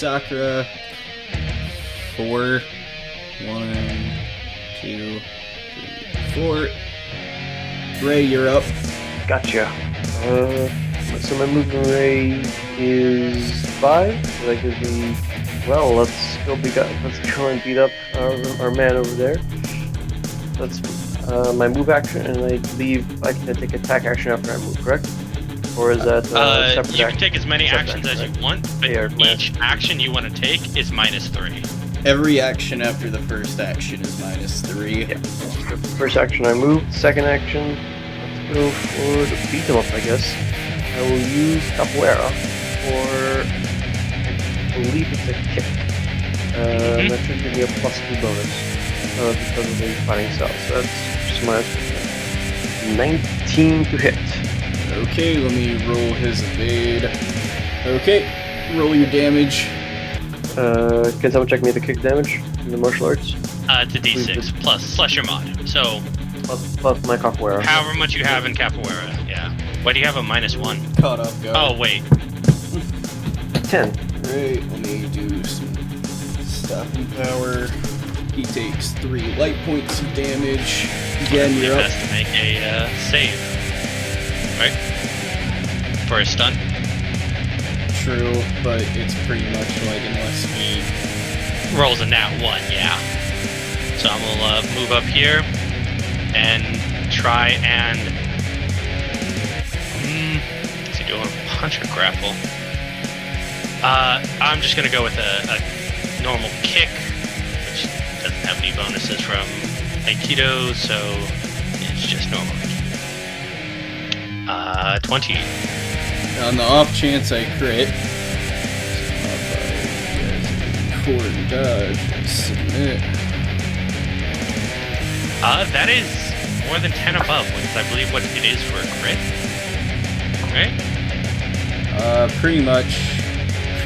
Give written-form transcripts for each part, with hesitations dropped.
Sakura. 4. 1, 2, 3, 4. Ray, you're up. Gotcha. So my movement rate is 5. So that gives me. Well, let's go and beat up our man over there. That's my move action, and I believe I can take attack action after I move, correct? Or is that separate you can take as many actions as you want, but each action you want to take is -3. Every action after the first action is -3. Yeah. First action I move. Second action, let's go for the beat 'em up, I guess. I will use Capoeira for, I believe it's a kick. That should give me a +2 bonus because of the fighting style. So that's just minus 19 to hit. Okay, let me roll his evade. Okay, roll your damage. Can someone check me the kick damage in the martial arts? It's a D6 plus your mod. So plus my capoeira. However much you have in capoeira, yeah. Why do you have a -1? Caught off guard. Oh wait. 10. Great, let me do some stopping power. He takes 3 light points of damage. Again, you're up. He has to make a save, right? For a stun. True, but it's pretty much like unless he rolls a nat 1, yeah. So I'm gonna move up here and try and is he doing punch or grapple? I'm just gonna go with a normal kick, which doesn't have any bonuses from Aikido, so it's just normal. 20. On the off chance I crit, forward dodge, submit. That is more than 10 above, which is I believe what it is for a crit. Right? Pretty much.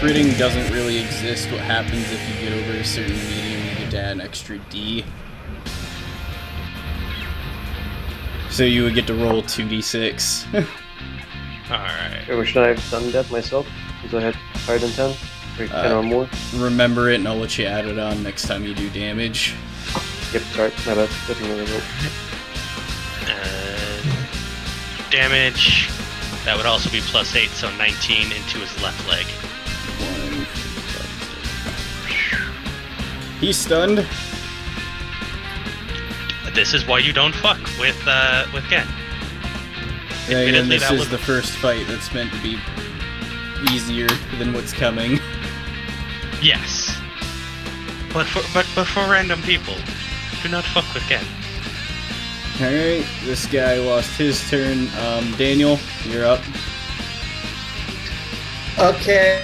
Critting doesn't really exist. What happens if you get over a certain medium, you get to add an extra D. So you would get to roll 2d6. Alright. Okay, should I have done that myself? Because I had higher than 10? Or 10 or more? Remember it, and I'll let you add it on next time you do damage. Yep, sorry, my bad. Definitely roll. Damage. That would also be +8, so 19 into his left leg. He's stunned. This is why you don't fuck with Gen. Yeah, and this is the first fight that's meant to be easier than what's coming. Yes. But for random people, do not fuck with Gen. Alright, this guy lost his turn. Daniel, you're up. Okay.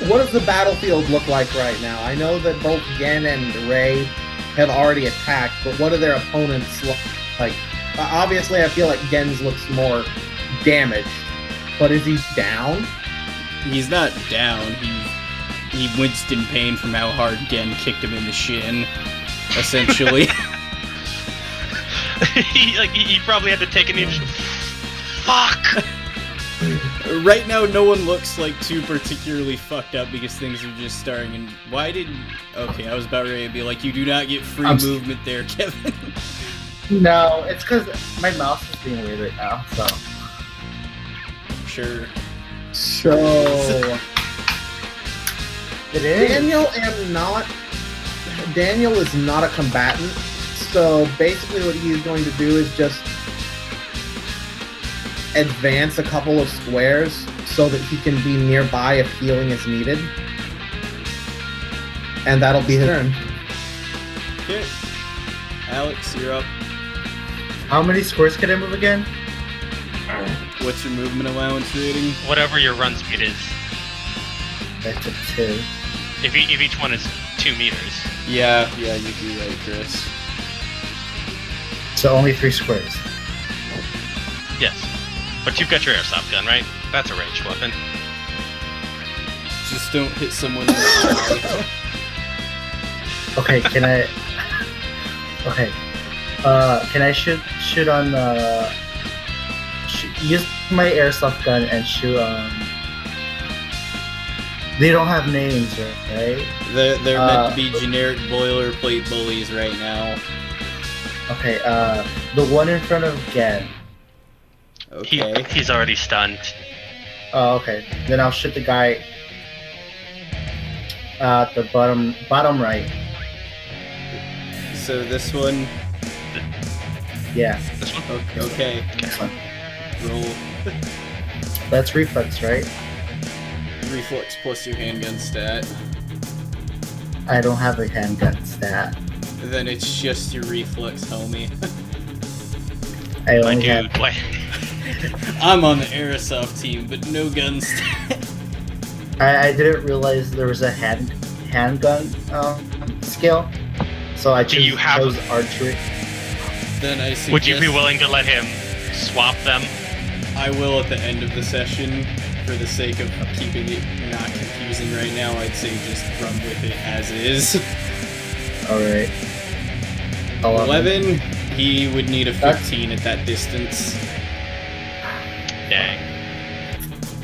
What does the battlefield look like right now? I know that both Gen and Ray have already attacked, but what do their opponents look like? Obviously, I feel like Gen's looks more damaged, but is he down? He's not down. He winced in pain from how hard Gen kicked him in the shin, essentially. he probably had to take an inch. Fuck! Right now, no one looks like too particularly fucked up because things are just starting. And why did? Okay, I was about ready to be like, you do not get free movement there, Kevin. No, it's because my mouse is being weird right now. So. Sure. So. Daniel is not a combatant. So basically, what he's going to do is just advance a couple of squares so that he can be nearby if healing is needed. And that'll be his turn. Okay. Alex, you're up. How many squares can I move again? What's your movement allowance rating? Whatever your run speed is. That's a 2. If each one is 2 meters. Yeah, you do right, Chris. So only 3 squares. Yes. But you've got your airsoft gun, right? That's a ranged weapon. Just don't hit someone else. Okay, can I... Okay. Can I shoot on use my airsoft gun and shoot They don't have names, right? They're meant to be generic boilerplate bullies right now. Okay, the one in front of Gen. Okay. He's already stunned. Oh, okay. Then I'll shoot the guy at the bottom right. So this one. Yeah, This one? Okay. this one. Roll That's reflex, right? reflex plus your handgun stat. I don't have a handgun stat. Then it's just your reflex, homie. I My only dude, have. what? I'm on the Airsoft team, but no gun stat. I didn't realize there was a handgun skill, so I Do you have- chose archery. Then I suggest Would you be willing to let him swap them? I will at the end of the session, for the sake of keeping it not confusing right now. I'd say just run with it as is. All right. 11. He would need a 15 at that distance. Dang.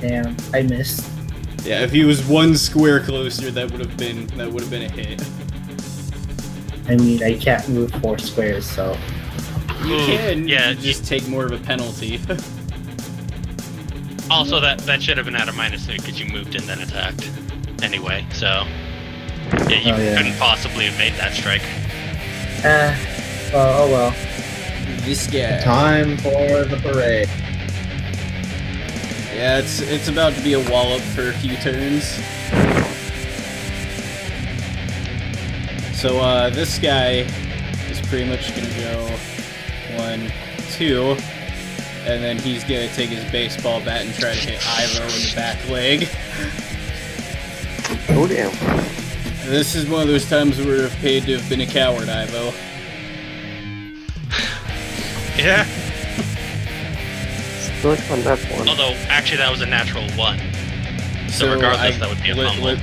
Damn, I missed. Yeah, if he was one square closer, that would have been a hit. I mean, I can't move 4 squares, so. You Ooh, can, yeah, you just take more of a penalty. Also, that should have been at a -3 because you moved and then attacked. Anyway, so yeah, you Oh, yeah. couldn't possibly have made that strike. Oh well. This guy. Time for the parade. Yeah, it's about to be a wallop for a few turns. So this guy is pretty much gonna go 1, 2, and then he's gonna take his baseball bat and try to hit Ivo in the back leg. Oh damn. This is one of those times where we're paid to have been a coward, Ivo. Yeah. Still on that one. Although, actually, that was a natural 1. So regardless, that would be a fumble. let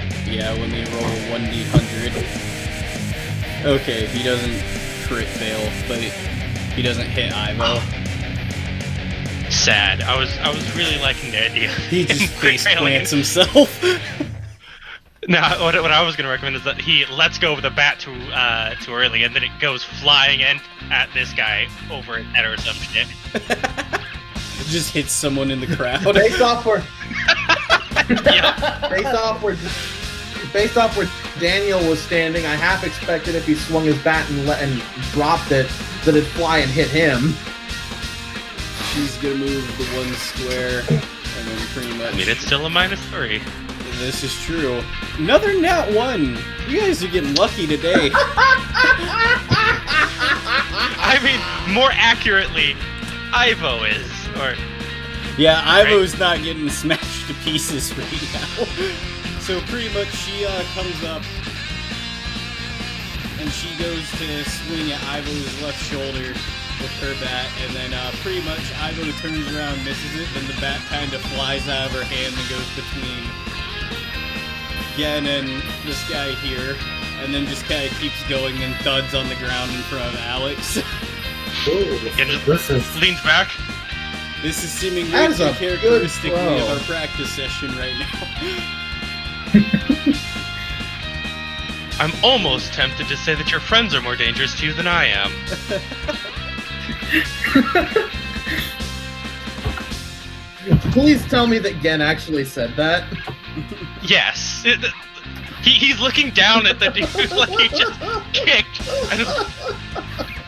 me roll 1d100. Okay, he doesn't crit fail, but he doesn't hit Ivo. Sad. I was really liking the idea. He just face Failing. plants himself. No, what I was gonna recommend is that he lets go of the bat too early, and then it goes flying in at this guy over his head or some shit. Just hits someone in the crowd. Based off where Yep. based off where Daniel was standing, I half expected if he swung his bat and dropped it, that it'd fly and hit him. She's gonna move the 1 square, and then pretty much. I mean, it's still a -3. This is true. Another nat 1. You guys are getting lucky today. I mean, more accurately, Ivo is, or Yeah, Ivo's not getting smashed to pieces right now. So pretty much she comes up and she goes to swing at Ivo's left shoulder with her bat, and then pretty much Ivo turns around, misses it, then the bat kind of flies out of her hand and goes between Gen and this guy here, and then just kind of keeps going and thuds on the ground in front of Alex. and just This is. leans back. This is seeming way That is too a good characteristically throw. of our practice session right now. I'm almost tempted to say that your friends are more dangerous to you than I am. Please tell me that Gen actually said that. Yes. He's looking down at the dude like he just kicked.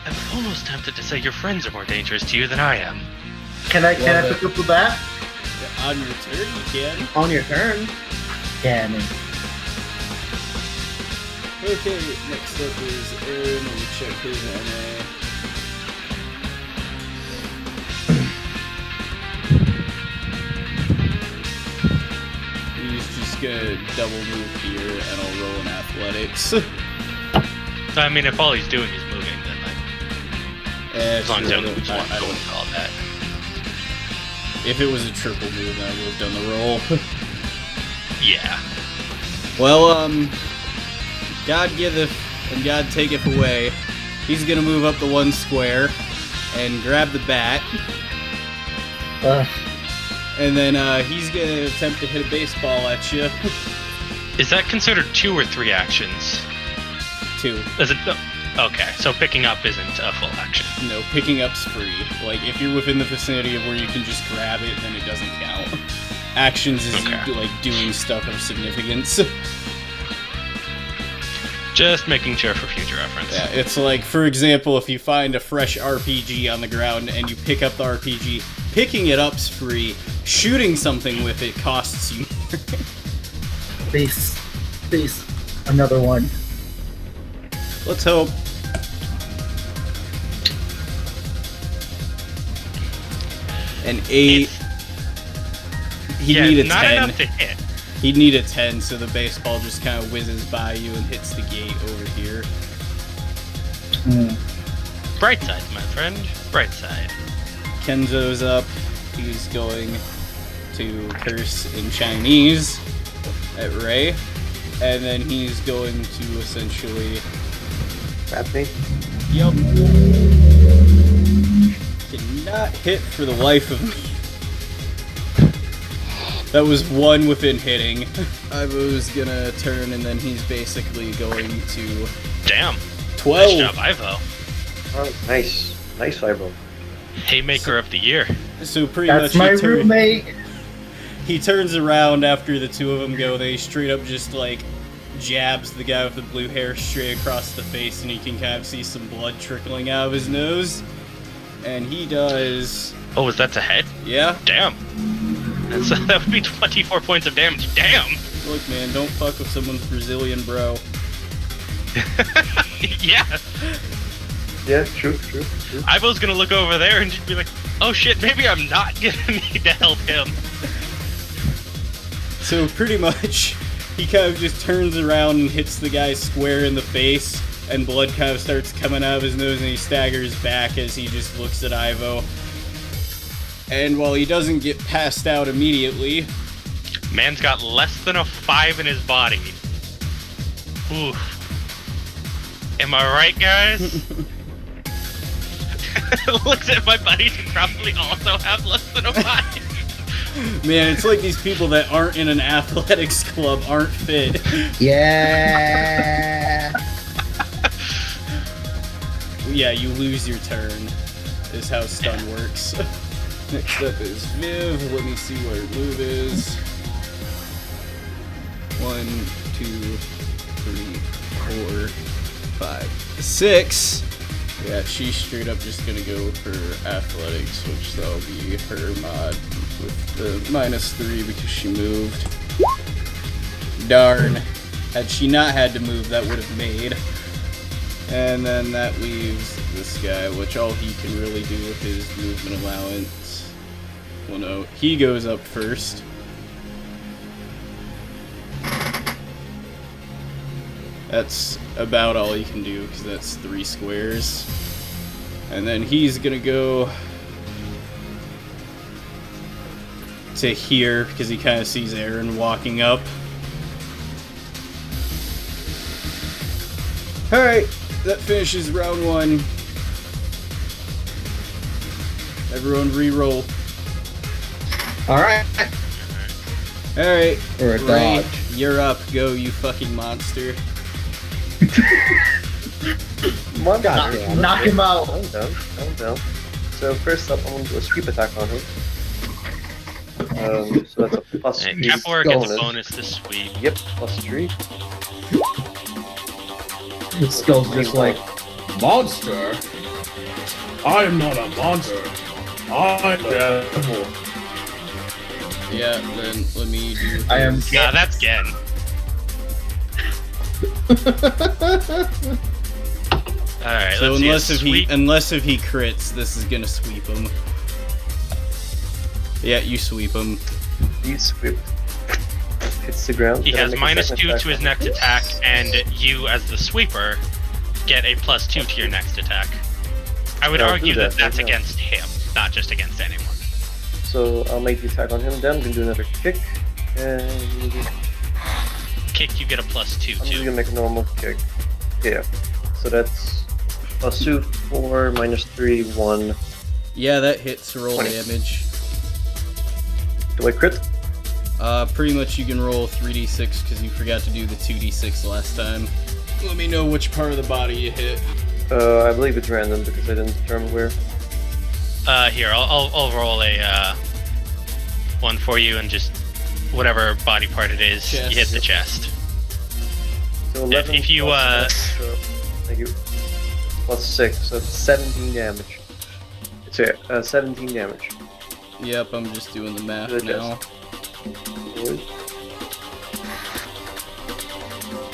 I'm almost tempted to say your friends are more dangerous to you than I am. Can I Love pick up the bat? On your turn, you can. On your turn. Damn it. Okay, next up is Aaron. Let me check his NA. He's just gonna double move here, and I'll roll in athletics. I mean, if all he's doing is moving, then as long as I don't I don't. call that. If it was a triple move, then I would have done the roll. Yeah. Well, God giveth and God taketh away. He's gonna move up the 1 square and grab the bat, Ugh. and then he's gonna attempt to hit a baseball at you. Is that considered 2 or 3 actions? 2. Is it? No. Okay, so picking up isn't a full action. No, picking up's free. Like, if you're within the vicinity of where you can just grab it, then it doesn't count. Actions is Okay. you, like, doing stuff of significance. Just making sure for future reference. Yeah, it's like, for example, if you find a fresh RPG on the ground and you pick up the RPG, picking it up's free. Shooting something with it costs you more. Please. Another one. Let's hope. An 8. He'd need a 10. Not enough to hit. He'd need a 10, so the baseball just kind of whizzes by you and hits the gate over here. Bright side, my friend. Bright side. Kenzo's up. He's going to curse in Chinese at Ray. And then he's going to essentially... Grab me. Yup. Cannot hit for the life of me. That was 1 within hitting. Ivo's gonna turn and then he's basically going to... Damn. 12! Nice job, Ivo. Oh, nice. Nice Ivo. Haymaker of the year. So pretty That's much my roommate. he turns around after the two of them go. They straight up just like jabs the guy with the blue hair straight across the face, and you can kind of see some blood trickling out of his nose. And he does... Oh, was that to head? Yeah? Damn. So that would be 24 points of damage. Damn! Look, man, don't fuck with someone's Brazilian bro. Yeah. Yeah, true. Ivo's gonna look over there and just be like, oh shit, maybe I'm not gonna need to help him. So pretty much, he kind of just turns around and hits the guy square in the face, and blood kind of starts coming out of his nose, and he staggers back as he just looks at Ivo. And while he doesn't get passed out immediately... Man's got less than a 5 in his body. Oof. Am I right, guys? Looks at my buddies who probably also have less than a 5. Man, it's like these people that aren't in an athletics club aren't fit. Yeah. Yeah, you lose your turn, is how stun works. Next up is Viv. Let me see what her move is. 1, 2, 3, 4, 5, 6. Yeah, she's straight up just gonna go for athletics, which that'll be her mod with the -3 because she moved. Darn. Had she not had to move, that would have made. And then that leaves this guy, which all he can really do with his movement allowance. Well, no, he goes up first. That's about all he can do, because that's 3 squares. And then he's gonna go to here, because he kind of sees Aaron walking up. Alright, that finishes round 1. Everyone re-roll. Alright. Alright, Or a Ray, dodge. you're up. Go, you fucking monster. Come on, God, Knock him out. Calm down. So first up, I'm going to do a sweep attack on him. So that's a plus And 3 Capoeira gets a bonus to sweep. Yep, +3. Skull's just like, Monster? I'm not a monster. I'm devil. Yeah, then let me do... I am Nah, that's Gen. Alright, So let's see. unless if he crits, this is gonna sweep him. Yeah, you sweep him. You sweep. Hits the ground. He then I has make a -2 second attack to his on next him. attack, and you, as the sweeper, get a +2 to your next attack. I would I'll argue do that that, that's yeah. against him, not just against anyone. So I'll make the attack on him then. I'm going to do another kick. And Kick, you get a +2 I'm just going too. to make a normal kick. Yeah. So that's +2, 4, -3, 1. Yeah, that hits roll 20. damage. Do I crit? Pretty much you can roll 3d6 because you forgot to do the 2d6 last time. Let me know which part of the body you hit. I believe it's random because I didn't determine where. Here, I'll roll a one for you, and just whatever body part it is, Chest. you hit the chest. So 11 if you, plus six, so, thank you. Plus 6, so it's 17 damage. It's 17 damage. Yep, I'm just doing the math Good now. Good.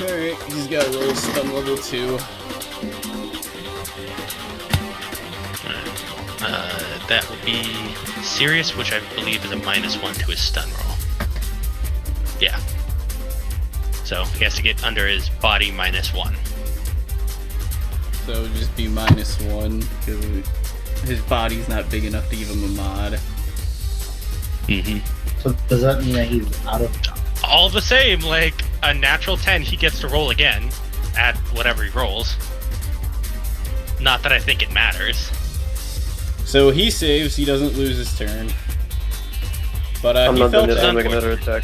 Alright, he's got to roll stun level 2. That would be serious, which I believe is a -1 to his stun roll. Yeah. So he has to get under his body -1. So it would just be -1 because his body's not big enough to give him a mod. Mm-hmm. So does that mean that he's out of? All the same, like a natural 10, he gets to roll again at whatever he rolls. Not that I think it matters. So he saves, he doesn't lose his turn. But I'm he not felt doing it, I'm that gonna make another attack.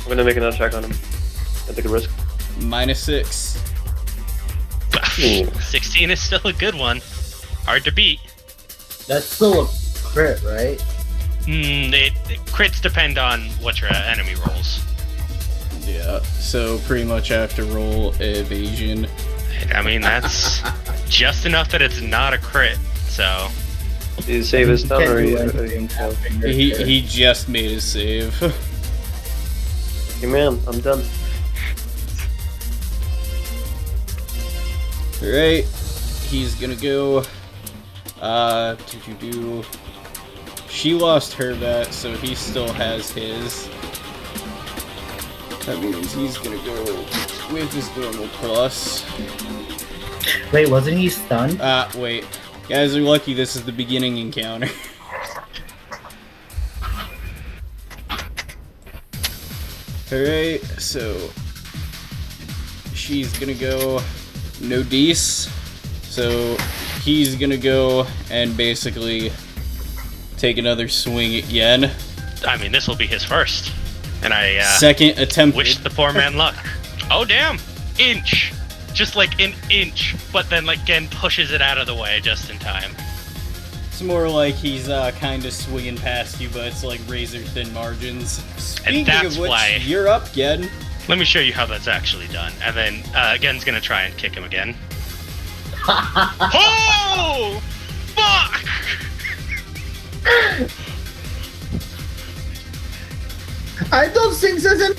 I'm gonna make another attack on him. I take a risk. -6. 16 is still a good one. Hard to beat. That's still a crit, right? Crits depend on what your enemy rolls. Yeah, so pretty much I have to roll evasion. I mean, that's just enough that it's not a crit, so... Did he save his stun or He just made his save. Hey man, I'm done. Alright, he's gonna go. She lost her bat, so he still has his. That means he's gonna go with his normal plus. Wait, wasn't he stunned? Wait. Guys are lucky this is the beginning encounter. Alright, so she's gonna go no Dece. So he's gonna go and basically take another swing again. I mean, this will be his first. And I Second attempt. wish the poor man luck. Oh, damn! Inch! Just like an inch, but then like Gen pushes it out of the way just in time. It's more like he's kind of swinging past you, but it's like razor thin margins. Speaking that's of which, why- you're up, Gen. Let me show you how that's actually done. And then Gen's gonna try and kick him again. Oh! Fuck! I don't think there's any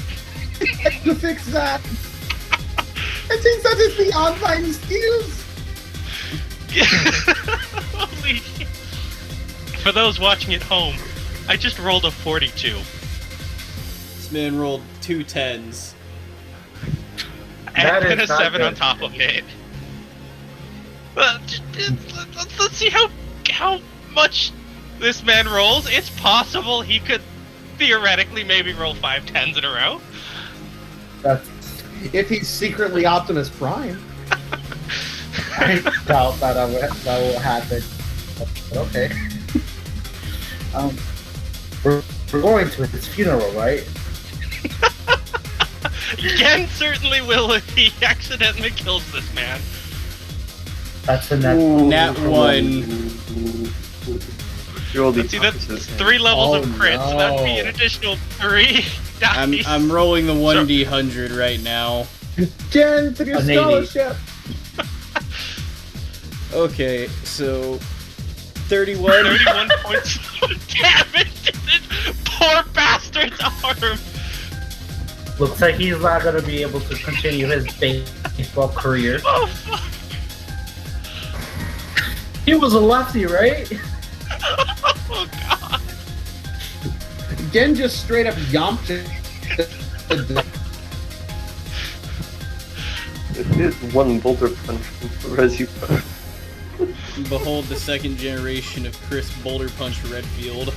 to fix that. I think that is beyond my skills. Holy shit. For those watching at home, I just rolled a 42. This man rolled 2 10s. That And then a is not 7 on good. top of it. Let's see how much this man rolls. It's possible he could theoretically maybe roll 5 10s in a row. That's, If he's secretly Optimus Prime. I doubt that will happen. But okay. We're going to his funeral, right? Gen certainly will if he accidentally kills this man. That's the next. Nat 1. You rolled the See, that's opposite. 3 levels of Oh, crits, so that'd be no. an additional 3 dice. I'm rolling the 1d100 right now. Jen, to your A Navy. scholarship. Okay, so 31. 31 points of damage to this poor bastard's arm. Looks like he's not gonna be able to continue his baseball career. Oh, fuck. He was a lefty, right? Oh, God. Gen just straight up yomped it. It is one bolter punch from Resi punch. Behold the second generation of Chris Boulder Punch Redfield.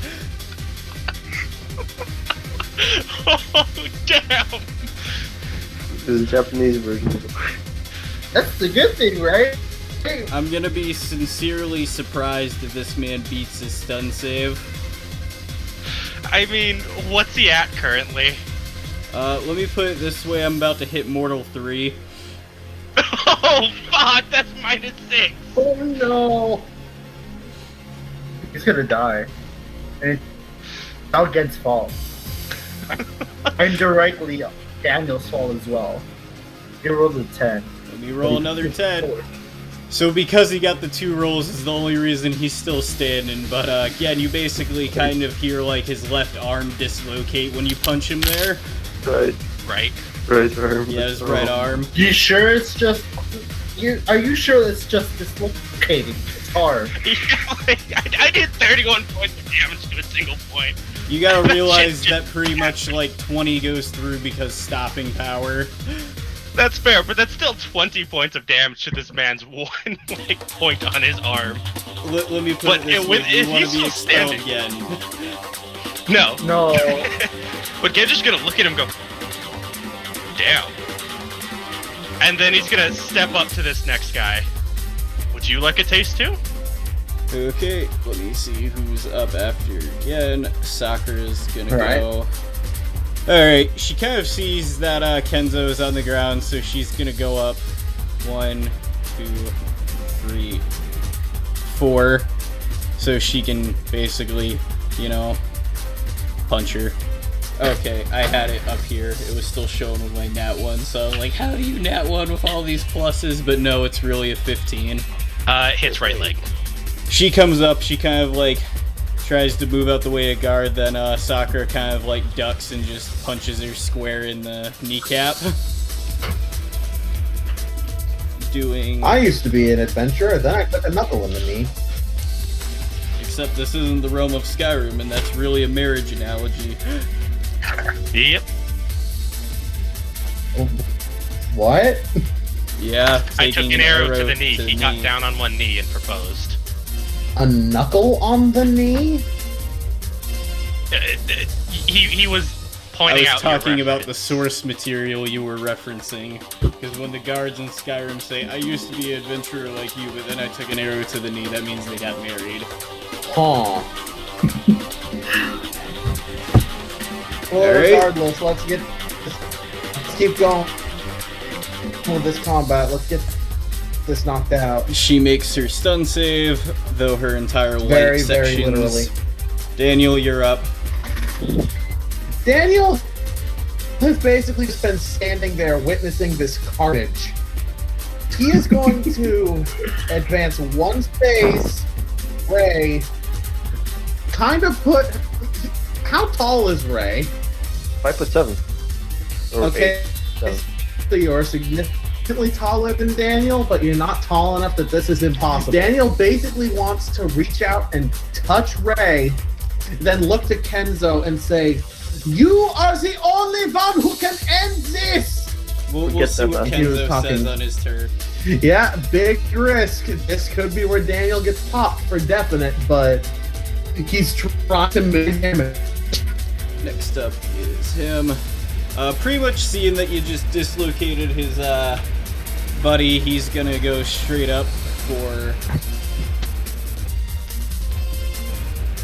Oh, damn. This is a Japanese version. That's the good thing, right? I'm gonna be sincerely surprised if this man beats his stun save. I mean, what's he at currently? Let me put it this way, I'm about to hit Mortal 3. Oh, fuck, that's -6. Oh no! He's gonna die. And it's not Gen's fault. Indirectly, Daniel's fault as well. He rolled a 10. Let me roll another 10. So because he got the 2 rolls is the only reason he's still standing, but again, you basically kind of hear like his left arm dislocate when you punch him there. Right. Right. Right arm. Yeah, his right arm. You sure it's just... Are you sure it's just dislocating? It's hard. I did 31 points of damage to a single point. You gotta realize that pretty much like 20 goes through because stopping power. That's fair, but that's still 20 points of damage to this man's one like point on his arm. Let me put But it this way, do you want to be expelled again? No. No. But Gen's just gonna look at him and go, damn. And then he's gonna step up to this next guy. Would you like a taste too? Okay, let me see who's up after again. Sakura's gonna Alright. go. Alright, she kind of sees that Kenzo's on the ground, so she's gonna go up. 1, 2, 3, 4. So she can basically, you know, punch her. Okay, I had it up here. It was still showing with my nat 1, so I'm like, how do you nat 1 with all these pluses? But no, it's really a 15. Hits right leg. She comes up, she kind of like tries to move out the way of guard, then Sakura kind of like ducks and just punches her square in the kneecap. Doing... I used to be an adventurer, then I took a knuckle in the knee. Except this isn't the realm of Skyrim, and that's really a marriage analogy. Yep. What? Yeah, I took taking an arrow to the knee. He got down on one knee and proposed. A knuckle on the knee? He was I pointing was out. talking your about the reference. source material you were referencing. Because when the guards in Skyrim say, I used to be an adventurer like you, but then I took an arrow to the knee, that means they got married. Huh. Well, Alright. regardless, let's keep going with this combat. Let's get this knocked out. She makes her stun save, though her entire light Very, sections. very literally. Daniel, you're up. Daniel has basically just been standing there witnessing this carnage. He is going to advance one space, Ray, kind of put... How tall is Ray? 5'7". Or Okay, 8'7". so you're significantly taller than Daniel, but you're not tall enough that this is impossible. Daniel basically wants to reach out and touch Ray, then look to Kenzo and say, "You are the only one who can end this!" We'll Get see them, what man. He was Kenzo talking- says on his turn. Yeah, big risk. This could be where Daniel gets popped for definite, but he's trying to make damage. Next up is him. Pretty much seeing that you just dislocated his buddy, he's gonna go straight up for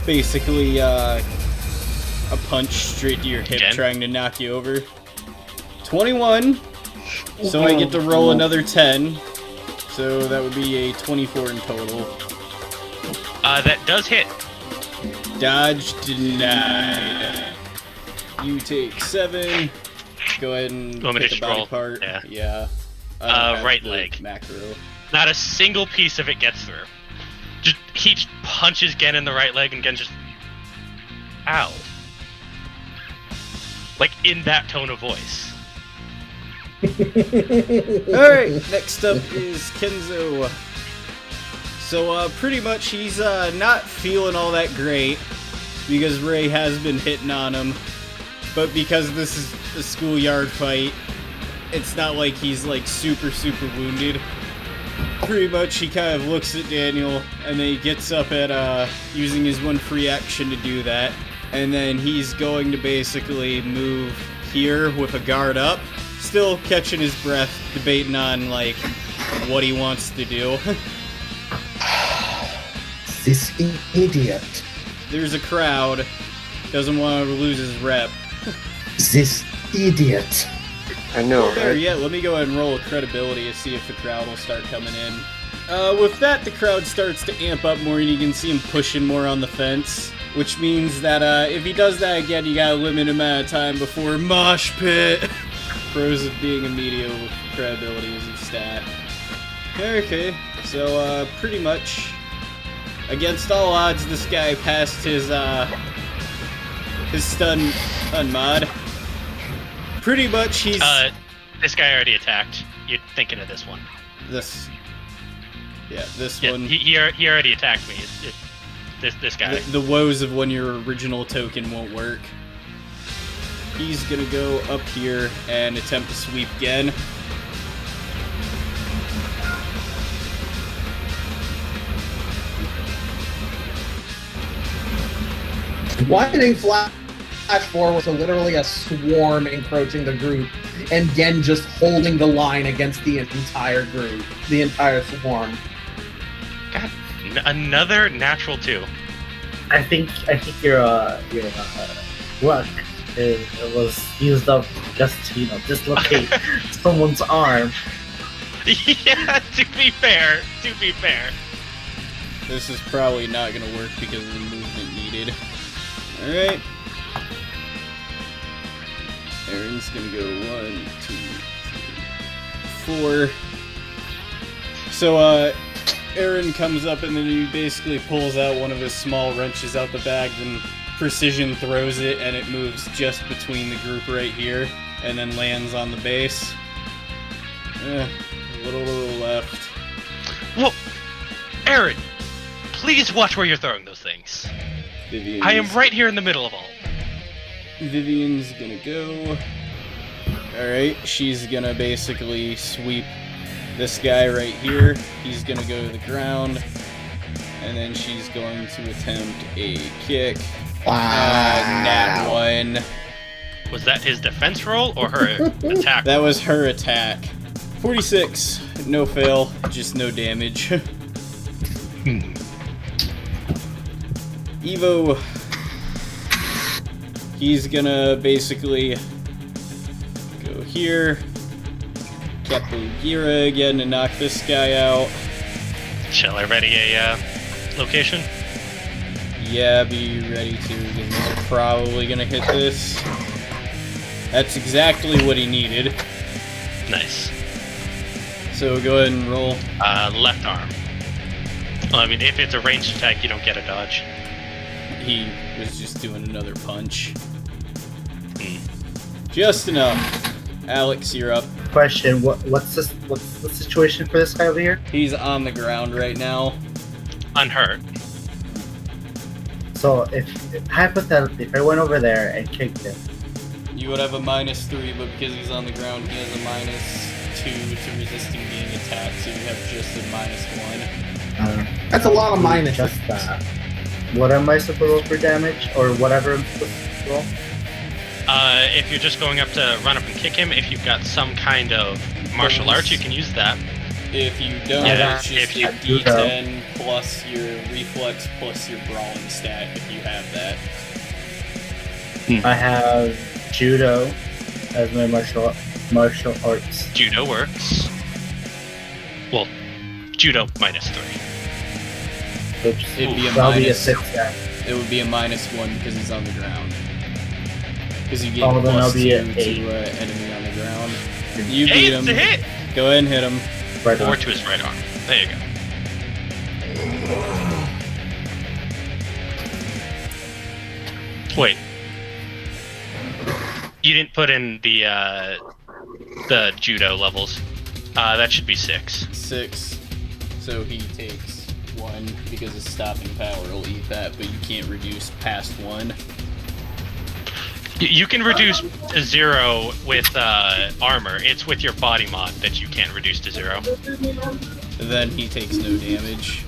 basically a punch straight to your hip, Again? trying to knock you over. 21. So I get to roll another 10. So that would be a 24 in total. That does hit. Dodge denied. You take 7. Go ahead and Want me pick to the body roll? part. Yeah. I don't have Right the leg. Macro. Not a single piece of it gets through. He just punches Gen in the right leg, and Gen just, ow. Like in that tone of voice. Alright, next up is Kenzo. So, pretty much he's not feeling all that great because Ray has been hitting on him. But because this is a schoolyard fight, it's not like he's like super wounded. Pretty much he kind of looks at Daniel and then he gets up at using his one free action to do that. And then he's going to basically move here with a guard up. Still catching his breath, debating on like what he wants to do. This idiot. There's a crowd, Doesn't want to lose his rep. This idiot. I know, Better right? yet, let me go ahead and roll a credibility to see if the crowd will start coming in. With that, the crowd starts to amp up more, and you can see him pushing more on the fence. Which means that if he does that again, you got a limited amount of time before Mosh Pit. Pros of being a media with credibility as your stat. Okay, so pretty much, against all odds, this guy passed his stun mod. Pretty much, he's This guy already attacked. You're thinking of this one. this Yeah, one. he already attacked me. This guy. The woes of when your original token won't work. He's gonna go up here and attempt to sweep again. Lightning flash forward to literally a swarm encroaching the group, and Gen just holding the line against the entire group, the entire swarm. God, another natural 2. I think your luck was used up just to dislocate someone's arm. Yeah, to be fair. This is probably not gonna work because of the movement needed. Alright. Aaron's gonna go 1, 2, 3, 4. So, Aaron comes up and then he basically pulls out one of his small wrenches out the bag, then precision throws it, and it moves just between the group right here, and then lands on the base. A little left. Well, Aaron, please watch where you're throwing those things. Vivian's, I am right here in the middle of all. Vivian's gonna go. Alright, she's gonna basically sweep this guy right here. He's gonna go to the ground. And then she's going to attempt a kick. Nat 1. Was that his defense roll or her attack? That was her attack. 46. No fail, just no damage. Evo. He's gonna basically go here. Capoeira again to knock this guy out. Shall I ready a location? Yeah, be ready to, because he's probably gonna hit this. That's exactly what he needed. Nice. So go ahead and roll. Left arm. Well, I mean, if it's a ranged attack, you don't get a dodge. He was just doing another punch. Just enough. Alex, you're up. Question: what's the situation for this guy over here? He's on the ground right now. Unhurt. So if hypothetically, if I went over there and kicked him, You would have a -3, but because he's on the ground, he has a -2 to resisting being attacked, so you have just a -1. That's a lot of minuses. Just that. What am I supposed to roll for damage, or whatever I'm supposed to roll? If you're just going up to run up and kick him, if you've got some kind of martial arts, you can use that. If you don't, Yeah, it's just if your you don't. D10 plus your reflex plus your brawling stat, if you have that. I have judo as my martial arts. Judo works. Well, judo -3. Oops. It'd be a That'll be a minus. 6 then. It would be a -1 because he's on the ground. Because you gave Oh, then I'll +2 be at to 8. Enemy on the ground. You Hey, beat it's him. a hit! Go ahead and hit him. Right Or on. to his right arm. There you go. Wait. You didn't put in the judo levels. That should be 6. 6. So he takes 1 because his stopping power will eat that, but you can't reduce past 1. You can reduce to 0 with armor. It's with your body mod that you can't reduce to 0. Then he takes no damage.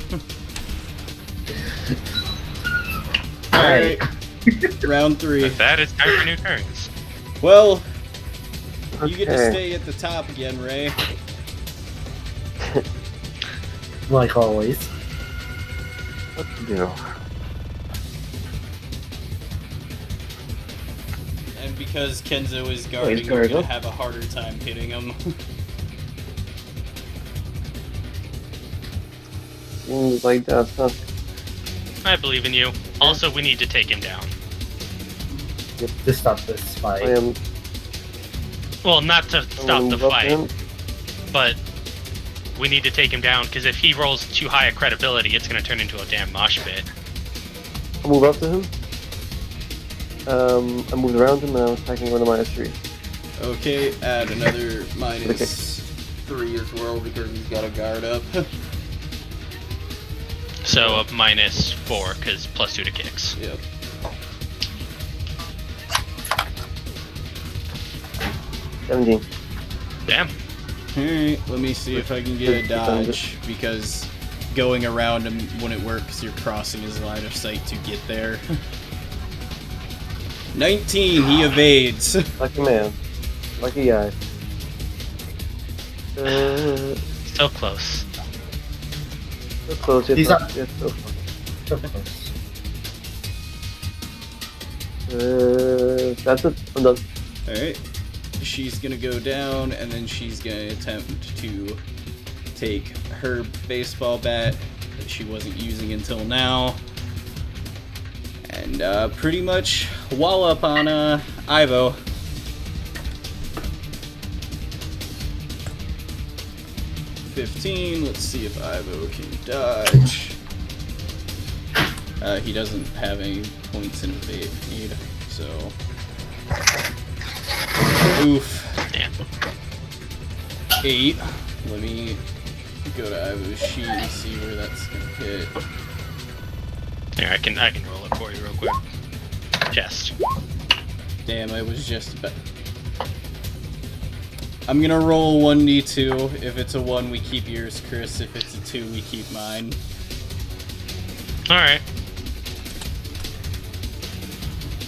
Alright. Round 3. That is time for new turns. Well, you get to Okay. stay at the top again, Ray. Like always. What to do? And because Kenzo is he's guarding, we're guarded gonna up. have a harder time hitting him. Seems like that's not. I believe in you. Also, we need to take him down. To stop this I fight. am. Well, not to I'm stop gonna the move up to fight, him. but we need to take him down, because if he rolls too high a credibility, it's going to turn into a damn mosh pit. I'll move up to him. I moved around him and I'm attacking with a -3. Okay, add another -3 as well because he's got a guard up. So a -4, because +2 to kicks. Yep. $17. Damn. Alright, let me see if I can get a dodge, because going around him wouldn't work because you're crossing his line of sight to get there. 19, he evades. Lucky man. Lucky guy. So close. So close, yet He's not, up. yet so far. So close. That's it. I'm done. Alright. She's gonna go down, and then she's gonna attempt to take her baseball bat that she wasn't using until now. And pretty much wallop on Ivo. $15. Let's see if Ivo can dodge. He doesn't have any points in evade, so. Oof. Damn. 8. Let me go to Ivo's sheet and see where that's gonna hit. Here, I can roll it for you real quick. Chest. Damn, I was just about. I'm gonna roll 1d2. If it's a 1, we keep yours, Chris. If it's a 2, we keep mine. Alright.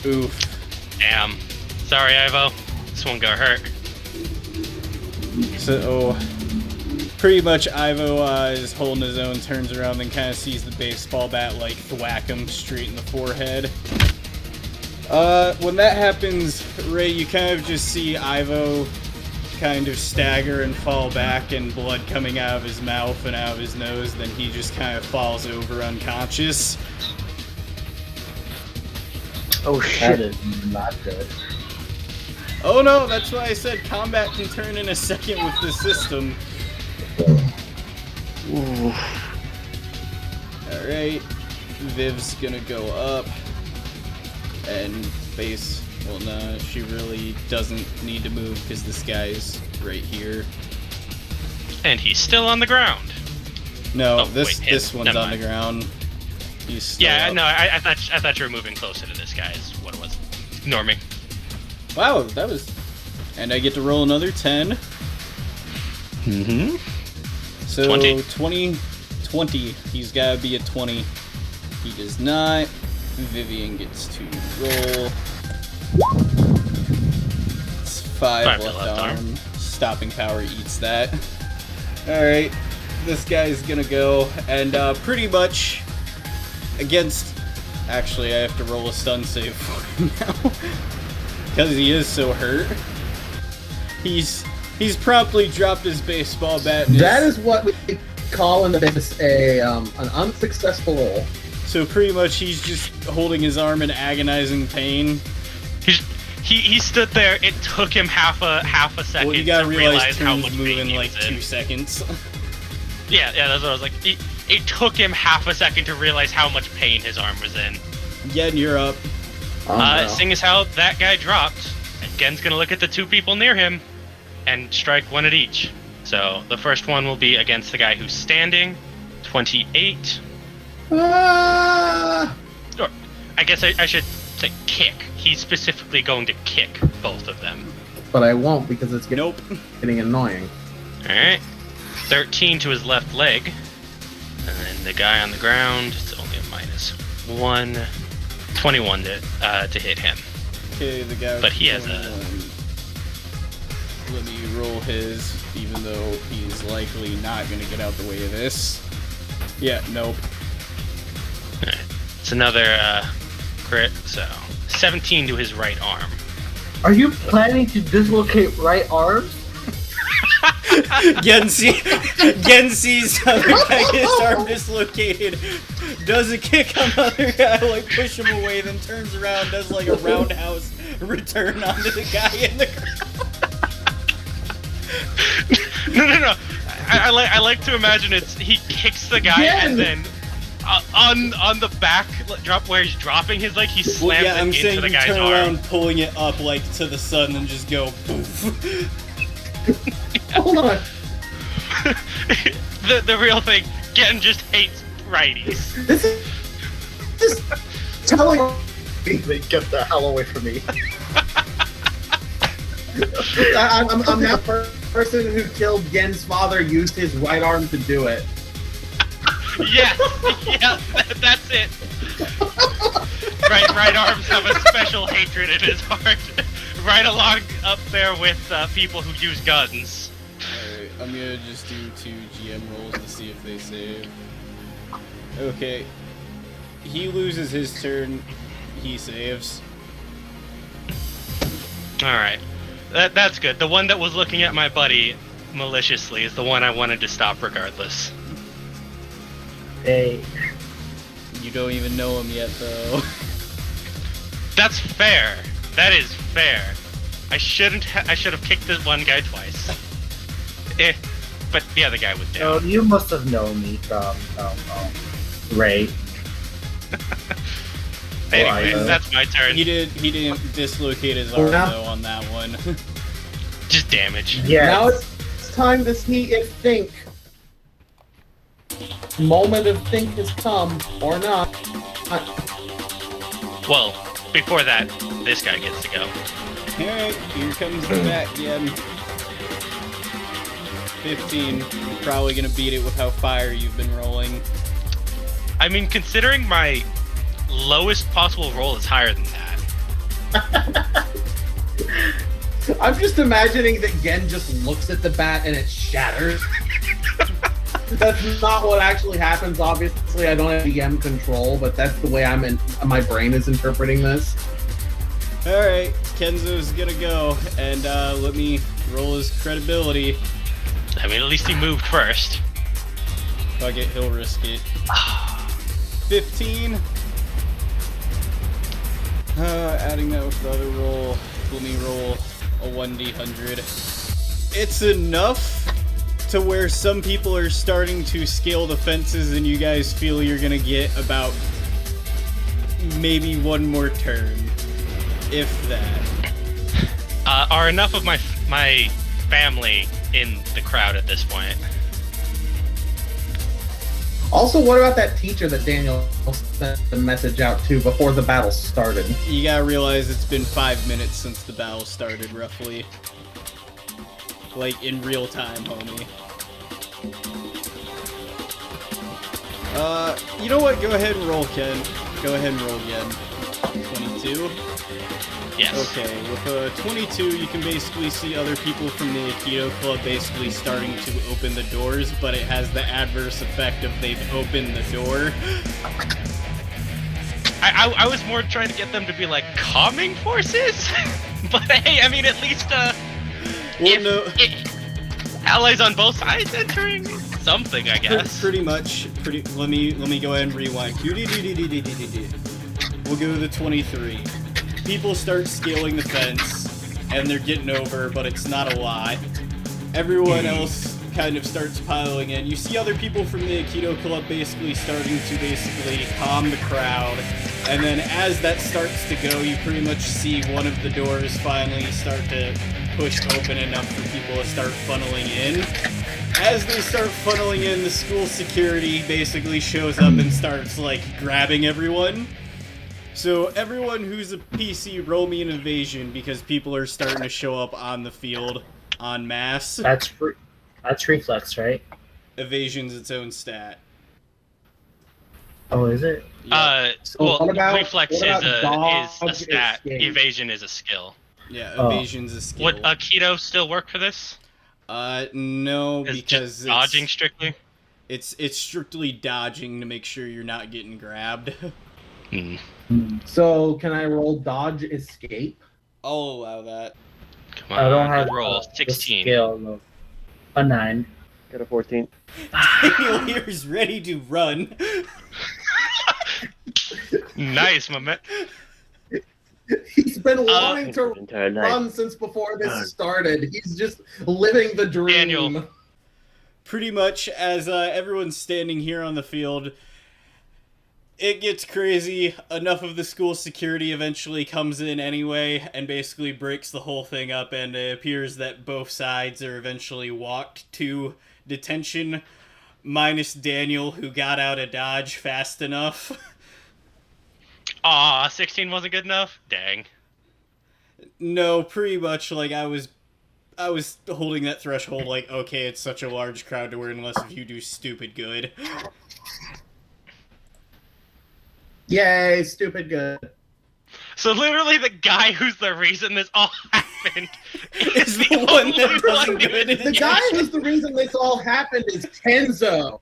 Oof. Damn. Sorry, Ivo. This one got hurt. So, pretty much Ivo is holding his own, turns around, then kind of sees the baseball bat, like, thwack him straight in the forehead. When that happens, Ray, you kind of just see Ivo kind of stagger and fall back, and blood coming out of his mouth and out of his nose, then he just kind of falls over unconscious. Oh That shit. is not good. Oh no, that's why I said combat can turn in a second with the system. Ooh. Alright, Viv's gonna go up, and base, well no, she really doesn't need to move because this guy's right here. And he's still on the ground. No, Oh, this wait, this one's never on the mind. ground. He's still Yeah, up. no, I thought you were moving closer to this guy is what it was. Ignore me. Wow, that was... And I get to roll another 10. Mm-hmm. So 20. 20. He's gotta be a 20. He does not. Vivian gets to roll. It's 5 to left left arm. arm. Stopping power eats that. Alright. This guy's gonna go, and pretty much against... Actually, I have to roll a stun save for him now. Because he is so hurt. He's promptly dropped his baseball bat. And That is what we call in the business an unsuccessful roll. So pretty much he's just holding his arm in agonizing pain. He stood there. It took him half a second Well, you gotta to realize how turns much move pain in he like was in. 2 seconds. Yeah, that's what I was like. It took him half a second to realize how much pain his arm was in. Yen, you're up. No. Seeing as how that guy dropped, Gen's gonna look at the 2 people near him and strike 1 at each. So the first one will be against the guy who's standing, 28. Ah! Or, I guess I should say kick. He's specifically going to kick both of them. But I won't because it's Nope. getting annoying. Alright. 13 to his left leg. And then the guy on the ground, it's only a -1. 21 to hit him. Okay, the guy. But he has a- 21. Let me roll his, even though he's likely not gonna get out the way of this. Yeah, nope. Alright. It's another crit, so 17 to his right arm. Are you planning to dislocate right arms? Gen sees how the guy gets his arm dislocated, does a kick on the other guy, like push him away, then turns around, does like a roundhouse return onto the guy in the crowd. No. I like to imagine he kicks the guy and then on the back drop where he's dropping his leg, he slams I'm it saying into the you guy's turn arm. around, pulling it up like to the sun, and just go poof. Hold on. the real thing, Gen just hates righties. This is just telling They get the hell away from me. I'm that person who killed Gen's father used his right arm to do it. Yes, that's it. Right arms have a special hatred in his heart. Right along up there with people who use guns. Alright, I'm gonna just do 2 GM rolls to see if they save. Okay. He loses his turn, he saves. Alright. That's good. The one that was looking at my buddy maliciously is the one I wanted to stop regardless. Hey. You don't even know him yet, though. That's fair. That is fair. I should have kicked this one guy twice. But the other guy was Oh, down. you must have known me from Ray. Anyway, I, that's my turn. He didn't dislocate his arm, now- though, on that one. Just damage. Yes. Now it's time to see if think. Moment of think has come, or not. Well, before that, this guy gets to go. Alright, here comes the bat again. 15. You're probably gonna beat it with how fire you've been rolling. I mean, considering my lowest possible roll is higher than that. I'm just imagining that Gen just looks at the bat and it shatters. That's not what actually happens, obviously. I don't have DM control, but that's the way my brain is interpreting this. Alright, Kenzo's gonna go, and let me roll his credibility. I mean, at least he moved first. Fuck it, he'll risk it. 15. Adding that with the other roll, let me roll a 1d100. It's enough to where some people are starting to scale the fences and you guys feel you're gonna get about maybe one more turn. If that. Are enough of my family in the crowd at this point? Also, what about that teacher that Daniel sent the message out to before the battle started? You gotta realize it's been 5 minutes since the battle started, roughly. Like, in real time, homie. You know what? Go ahead and roll, Ken. Go ahead and roll again. 22? Yes. Okay, with a 22, you can basically see other people from the Aikido Club basically starting to open the doors, but it has the adverse effect of they've opened the door. I was more trying to get them to be like calming forces, but hey, I mean, at least allies on both sides entering something, I guess. Pretty much. Let me go ahead and rewind. We'll go to the 23. People start scaling the fence, and they're getting over, but it's not a lot. Everyone else kind of starts piling in. You see other people from the Aikido Club basically starting to calm the crowd, and then as that starts to go, you pretty much see one of the doors finally start to push open enough for people to start funneling in. As they start funneling in, the school security basically shows up and starts, like, grabbing everyone. So everyone who's a PC, roll me an evasion because people are starting to show up on the field en masse. That's reflex, right? Evasion's its own stat. Oh, is it? So Well, what about- reflex what about is a dodge stat. escape? Evasion is a skill. Yeah, Oh. evasion's a skill. Would Aikido still work for this? No, Is because just dodging strictly? it's strictly dodging to make sure you're not getting grabbed. Hmm. So can I roll dodge escape? I'll allow that. Come I don't on, have good roll. the 16. skill. No. A 9. Got a 14. Daniel here is ready to run. Nice, my man. He's been wanting For to an entire night. run since before this started. He's just living the dream. Daniel. Pretty much as everyone's standing here on the field, it gets crazy. Enough of the school security eventually comes in anyway and basically breaks the whole thing up, and it appears that both sides are eventually walked to detention, minus Daniel, who got out of Dodge fast enough. Aw, 16 wasn't good enough? Dang. No, pretty much like I was holding that threshold like, okay, it's such a large crowd to where unless if you do stupid good. Yay, stupid good. So literally the guy who's the reason this all happened Is the one that wasn't good. The guy who's the reason this all happened is Kenzo.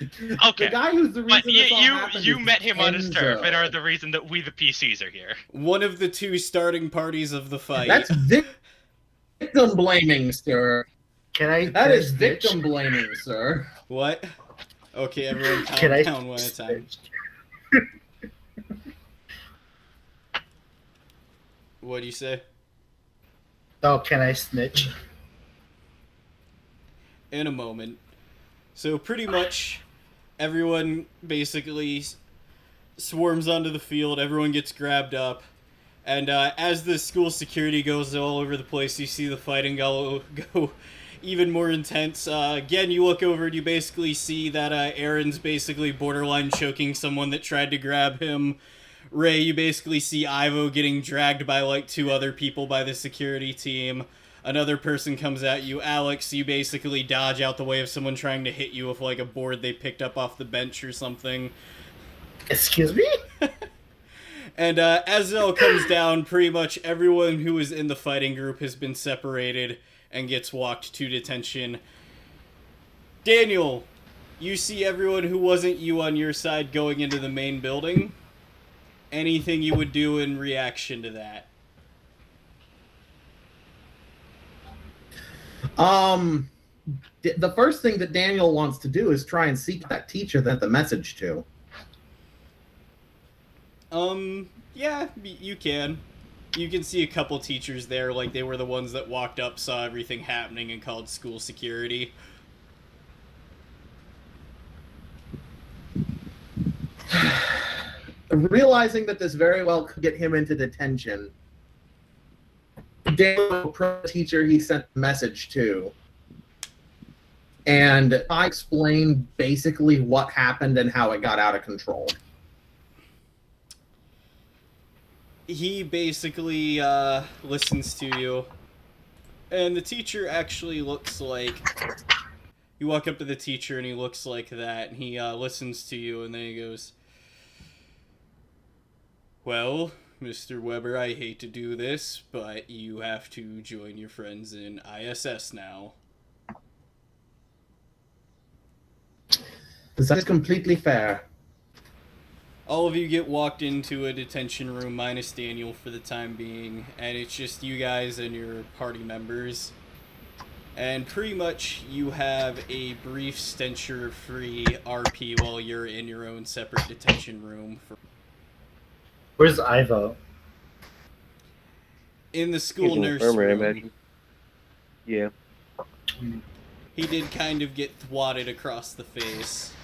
Okay. The guy who's the reason But this all happened you is met him on his turf Kenzo. and are the reason that we the PCs are here. One of the two starting parties of the fight. That's victim blaming, sir. That is victim blaming, sir. What? Okay, everyone calm Can I down one at a time. What do you say? Oh, can I snitch? In a moment. So pretty much everyone basically swarms onto the field, everyone gets grabbed up, and as the school security goes all over the place, you see the fighting go even more intense. Again, you look over and you basically see that Aaron's basically borderline choking someone that tried to grab him. Ray, you basically see Ivo getting dragged by like 2 other people by the security team. Another person comes at you. Alex, you basically dodge out the way of someone trying to hit you with like a board they picked up off the bench or something. Excuse me? And as it all comes down, pretty much everyone who is in the fighting group has been separated and gets walked to detention. Daniel, you see everyone who wasn't you on your side going into the main building. Anything you would do in reaction to that? The first thing that Daniel wants to do is try and seek that teacher that the message to. Yeah, you can. You can see a couple teachers there, like they were the ones that walked up, saw everything happening, and called school security. Realizing that this very well could get him into detention, Daniel approached the teacher he sent the message to, and I explained basically what happened and how it got out of control. He basically listens to you, and the teacher actually looks like... You walk up to the teacher and he looks like that, and he listens to you, and then he goes, "Well, Mr. Weber, I hate to do this, but you have to join your friends in ISS now." That's completely fair. All of you get walked into a detention room, minus Daniel for the time being, and it's just you guys and your party members. And pretty much you have a brief stencher-free RP while you're in your own separate detention room. Where's Ivo? In the He's school in the nurse infirmary, I room. imagine. Yeah. He did kind of get thwatted across the face.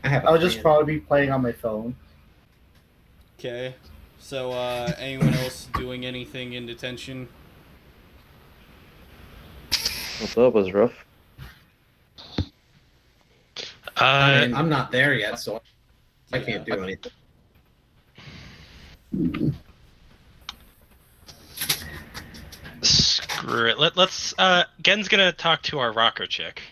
I'll just probably be playing on my phone. Okay. So, anyone else doing anything in detention? What's up? Was rough. I mean, I'm not there yet, so I can't do anything. Screw it. Let's Gen's gonna talk to our rocker chick.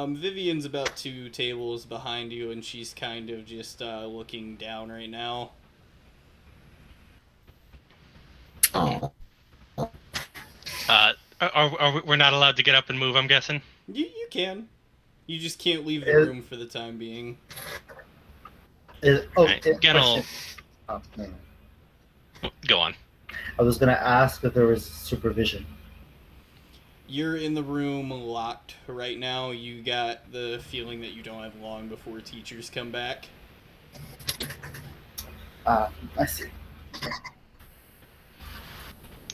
Vivian's about 2 tables behind you, and she's kind of just looking down right now. Oh. We're not allowed to get up and move, I'm guessing? You can. You just can't leave the room for the time being. Right, yeah, Gennel, question. Oh, no. go on. I was gonna ask if there was supervision. You're in the room locked right now. You got the feeling that you don't have long before teachers come back. I see.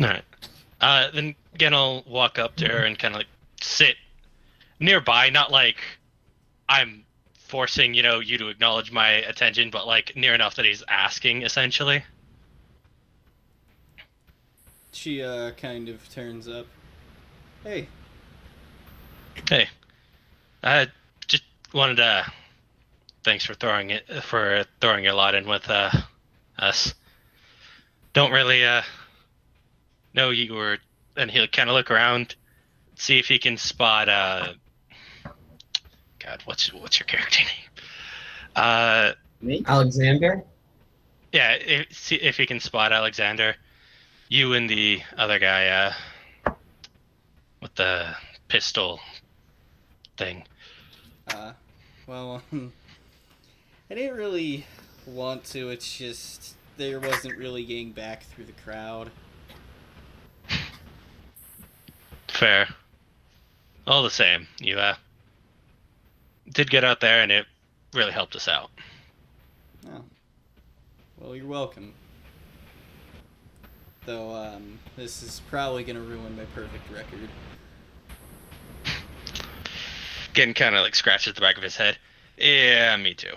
Alright. Then Gennel walk up to her and kind of like sit nearby, not like I'm forcing, you to acknowledge my attention, but like near enough that he's asking, essentially. She kind of turns up. Hey, Hey, I just wanted to thanks for throwing your lot in with us. Don't really know you were, and he'll kind of look around, see if he can spot God, what's your character name? Me? Alexander? Yeah, see if he can spot Alexander. You and the other guy with the pistol thing. Well, I didn't really want to. It's just there wasn't really getting back through the crowd. Fair. All the same, you did get out there, and it really helped us out. Oh. Well, you're welcome. Though, this is probably gonna ruin my perfect record. Getting kind of like scratches the back of his head. Yeah, me too.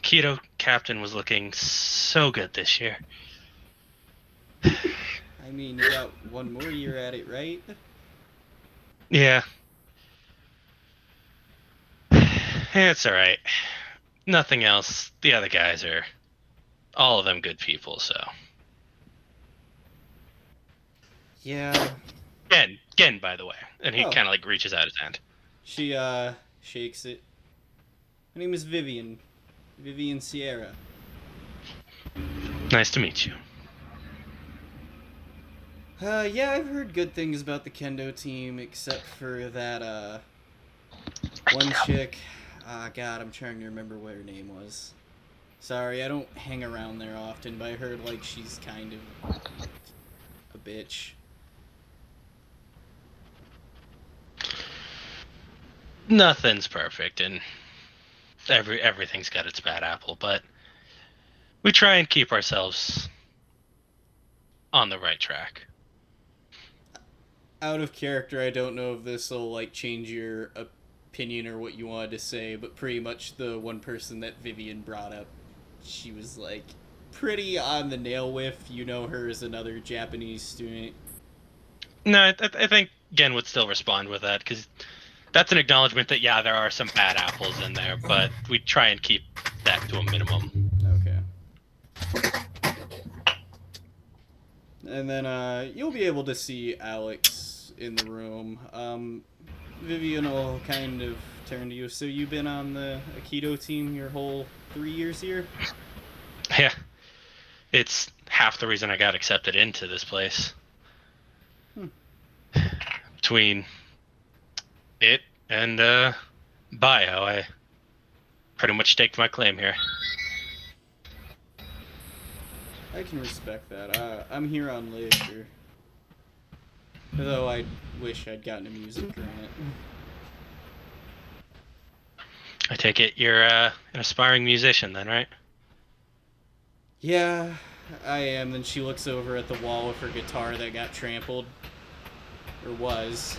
Keto Captain was looking so good this year. I mean, you got one more year at it, right? Yeah. It's alright. Nothing else. The other guys are all of them good people, so. Yeah. Gen, by the way. And he Oh. kind of like reaches out his hand. She, shakes it. My name is Vivian. Vivian Sierra. Nice to meet you. Yeah, I've heard good things about the kendo team, except for that, one chick. God, I'm trying to remember what her name was. Sorry, I don't hang around there often, but I heard, like, she's kind of a bitch. Nothing's perfect, and everything's got its bad apple, but we try and keep ourselves on the right track. Out of character, I don't know if this will, like, change your opinion or what you wanted to say, but pretty much the one person that Vivian brought up, she was, like, pretty on the nail with. You know her as another Japanese student. No, I think Gen would still respond with that, because that's an acknowledgement that, yeah, there are some bad apples in there, but we try and keep that to a minimum. Okay. And then, you'll be able to see Alex in the room. Vivian will kind of turn to you. So you've been on the Aikido team your whole 3 years here? Yeah. It's half the reason I got accepted into this place. Between it and bio, I pretty much staked my claim here. I can respect that. I'm here on leisure. Though I wish I'd gotten a music grant. I take it you're an aspiring musician then, right? Yeah, I am. Then she looks over at the wall with her guitar that got trampled. Or was.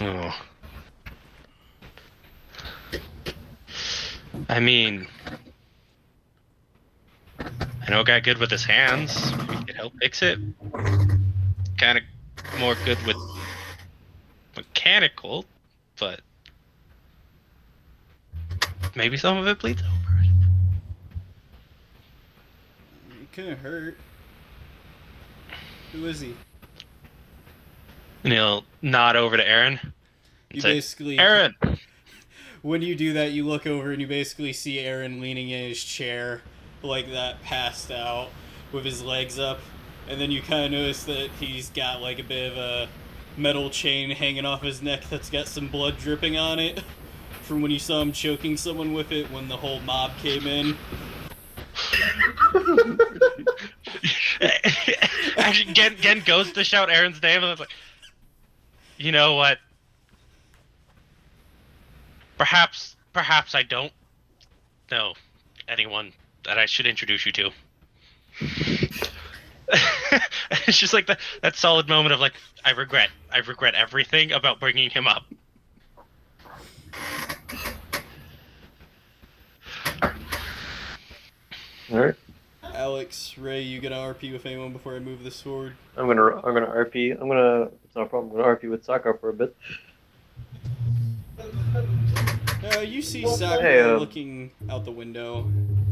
Oh. I mean, I know a guy good with his hands. Maybe he could help fix it. Kind of more good with mechanical, but maybe some of it bleeds over. It couldn't hurt. Who is he? And he'll nod over to Aaron. You Say, basically... Aaron! When you do that, you look over and you basically see Aaron leaning in his chair like that, passed out, with his legs up. And then you kind of notice that he's got like a bit of a metal chain hanging off his neck that's got some blood dripping on it from when you saw him choking someone with it when the whole mob came in. Actually, Gen goes to shout Aaron's name, and it's like, you know what? Perhaps I don't know anyone that I should introduce you to. It's just like that solid moment of like, I regret everything about bringing him up. All right. Alex, Ray, you gonna RP with anyone before I move the sword? I'm gonna RP. It's not a problem. I'm gonna RP with Sakura for a bit. You see Sakura Hey, looking out the window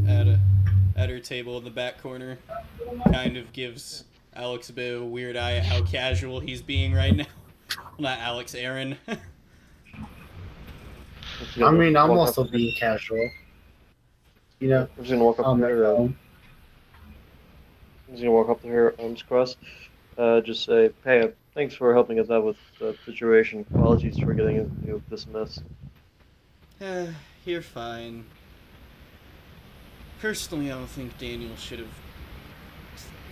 at her table in the back corner. Kind of gives Alex a bit of a weird eye at how casual he's being right now. Well, not Alex, Aaron. I mean, I'm also being casual. You know, I'm just gonna walk up on to my her. phone. I'm just gonna walk up to her, arms crossed. Just say, "Hey, thanks for helping us out with the situation. Apologies for getting into this mess." You're fine. Personally, I don't think Daniel should have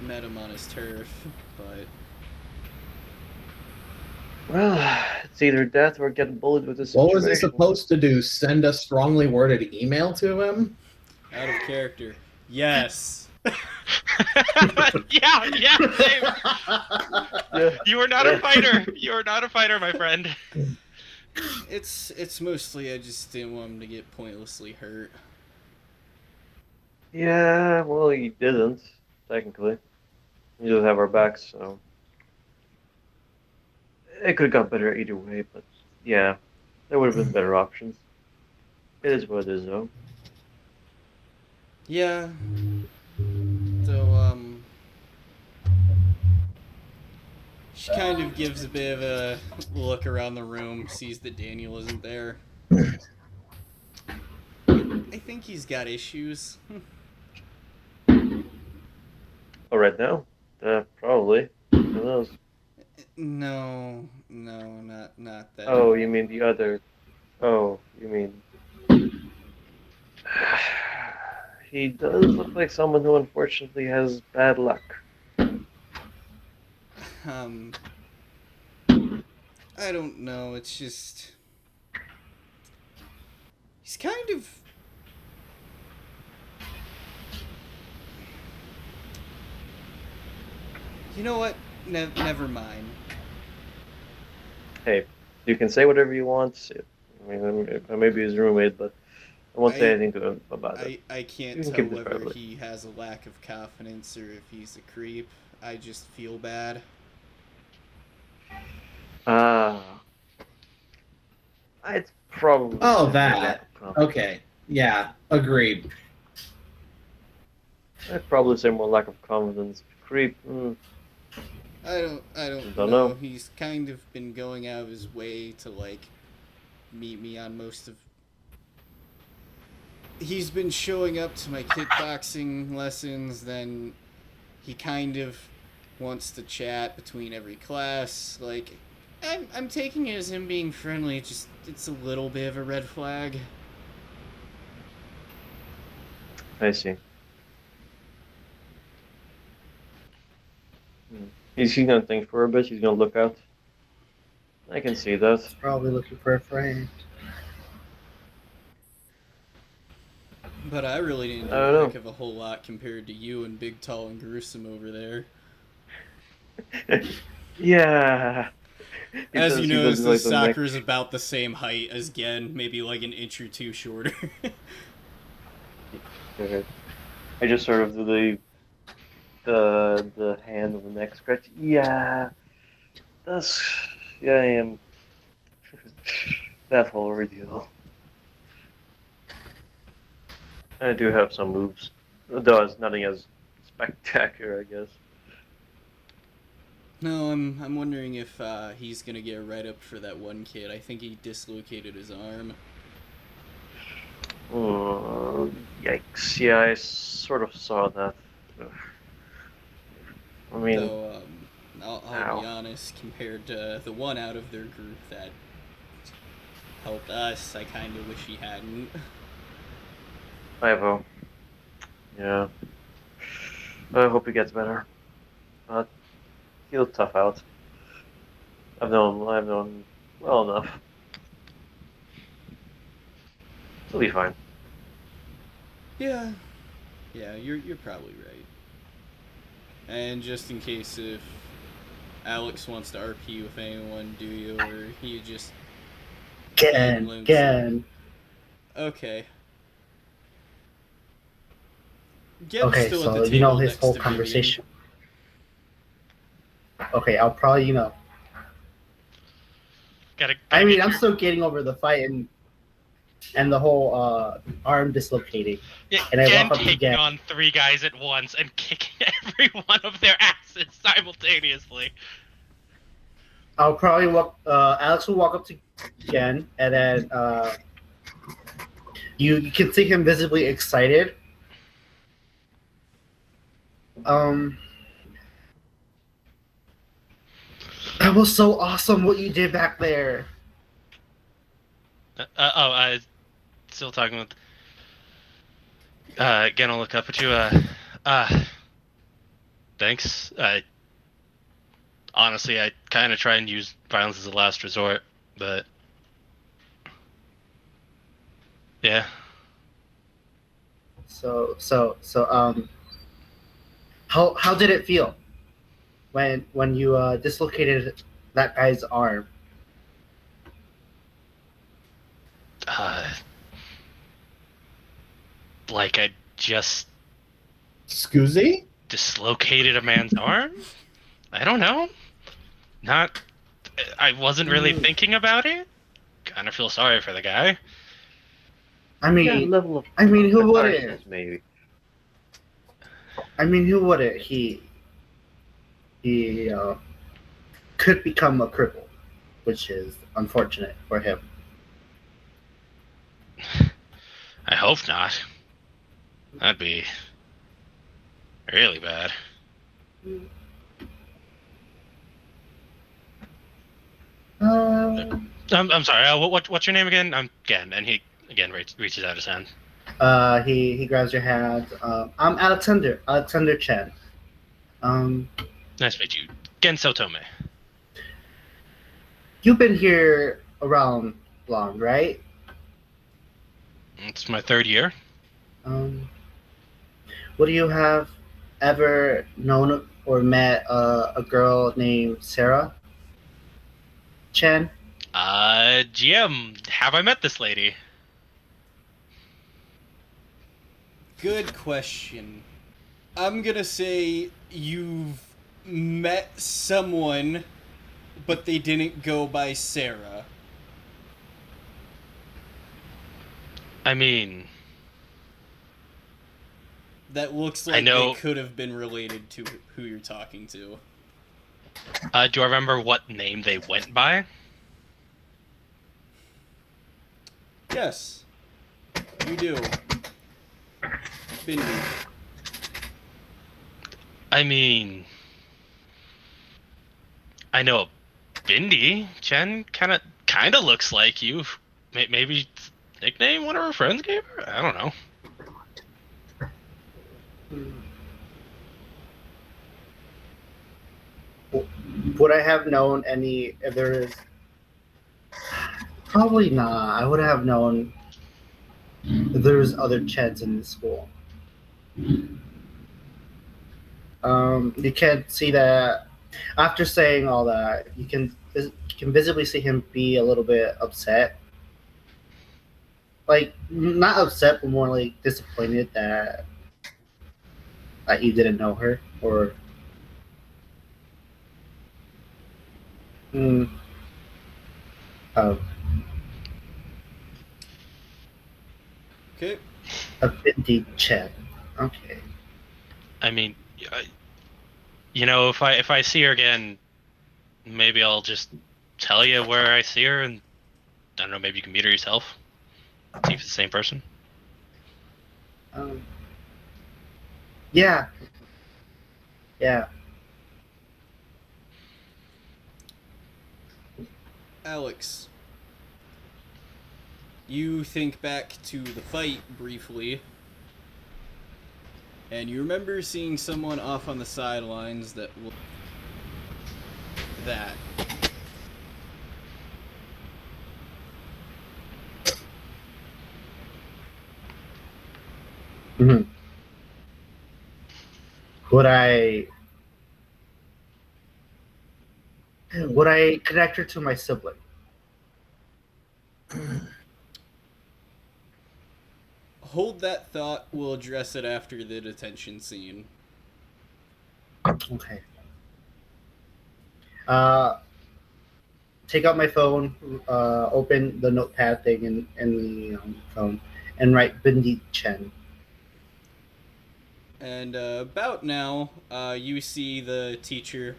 met him on his turf, but... Well, it's either death or get bullied with this What situation. was he supposed to do? Send a strongly worded email to him? Out of character. Yes. Yeah, same. Yeah. You are not a fighter. You are not a fighter, my friend. It's mostly I just didn't want him to get pointlessly hurt. Yeah, well, he didn't, technically. He doesn't have our backs, so... It could have got better either way, but yeah, there would have been better options. It is what it is, though. Yeah. So, she kind of gives a bit of a look around the room, sees that Daniel isn't there. I think he's got issues. Oh, right now? Probably. Who knows? No, not that. Oh, you mean the other... Oh, you mean... He does look like someone who unfortunately has bad luck. I don't know, it's just... He's kind of... You know what? Never mind. Hey, you can say whatever you want. I mean, I may be his roommate, but I won't say anything to him about it. I can't You can tell keep this whether privately. he has a lack of confidence or if he's a creep. I just feel bad. It's probably... Oh, that. Okay. Yeah, agreed. I'd probably say more lack of confidence. Creep. I don't Don't know. know. He's kind of been going out of his way to like meet me on most of. He's been showing up to my kickboxing lessons. Then he kind of wants to chat between every class. Like, I'm taking it as him being friendly. Just it's a little bit of a red flag. I see. He's gonna think for a bit. He's gonna look out. I can see that. Probably looking for a friend. But I really didn't do I don't a know. heck of a whole lot compared to you and Big, Tall, and Gruesome over there. Yeah. He As does- you he know, does like the neck- Sakura's about the same height as Gen, maybe like an inch or two shorter. Okay. I just sort of do the hand of the neck scratch. Yeah. I am. That whole ordeal. I do have some moves, though it's nothing as spectacular, I guess. No, I'm wondering if he's gonna get a write-up for that one kid. I think he dislocated his arm. Yikes! Yeah, I sort of saw that. Ugh. I mean, Though, I'll be Ow. honest, compared to the one out of their group that helped us. I kind of wish he hadn't. Ivo. Yeah. I hope he gets better. But he'll tough out. I've known well enough. He'll be fine. Yeah. Yeah, you're probably right. And just in case if Alex wants to RP with anyone, do you, or he just Again. Okay. Gen's Okay, still at so the you know table his next whole to Vivian. conversation. Okay, I'll probably, Gotta I mean, get I'm your- still getting over the fight and the whole arm dislocating. Yeah, and I Gen walk up to taking Gen. on 3 guys at once and kicking every one of their asses simultaneously. I'll probably walk. Alex will walk up to Gen, and then you can see him visibly excited. That was so awesome what you did back there. Still talking with. Again, I'll look up at you. Thanks. Honestly, I kind of try and use violence as a last resort, but yeah. So how did it feel when you dislocated that guy's arm? Like I just Scusi? dislocated a man's arm? I don't know. I wasn't really thinking about it. Kind of feel sorry for the guy. I mean, Yeah, level of who wouldn't? catharsis, maybe. I mean, who wouldn't? He could become a cripple, which is unfortunate for him. I hope not. That'd be really bad. I'm sorry. What's your name again? And he again reaches out his hand. He grabs your hand. I'm Alexander Chen. Nice to meet you, Gen Sotome. You've been here around long, right? It's my 3rd year. Would you have ever known or met a girl named Sarah Chen? GM, have I met this lady? Good question. I'm gonna say you've met someone, but they didn't go by Sarah. I mean, That looks I like know- they could have been related to who you're talking to. do I remember what name they went by? Yes, you do. Bindi. I mean, I know Bindi. Chen kind of looks like you. Maybe nickname one of her friends gave her? I don't know. Would I have known any? If there is, probably not. I would have known if there's other Cheds in the school. You can see that after saying all that, you can visibly see him be a little bit upset. Like not upset, but more like disappointed that you didn't know her or. Okay. A Bindi Ched. Okay. I mean, if I see her again, maybe I'll just tell you where I see her, and I don't know, maybe you can meet her yourself. See if it's the same person. Yeah. Yeah. Alex. You think back to the fight briefly, and you remember seeing someone off on the sidelines that Mm-hmm. Would I connect her to my sibling? Hold that thought, we'll address it after the detention scene. Okay. Take out my phone, open the notepad thing in the phone, and write Bindi Chen. And about now, you see the teacher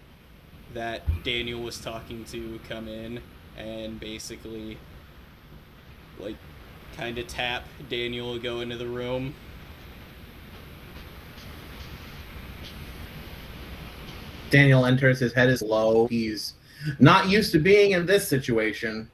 that Daniel was talking to come in and basically, like, kind of tap Daniel to go into the room. Daniel enters, his head is low. He's not used to being in this situation.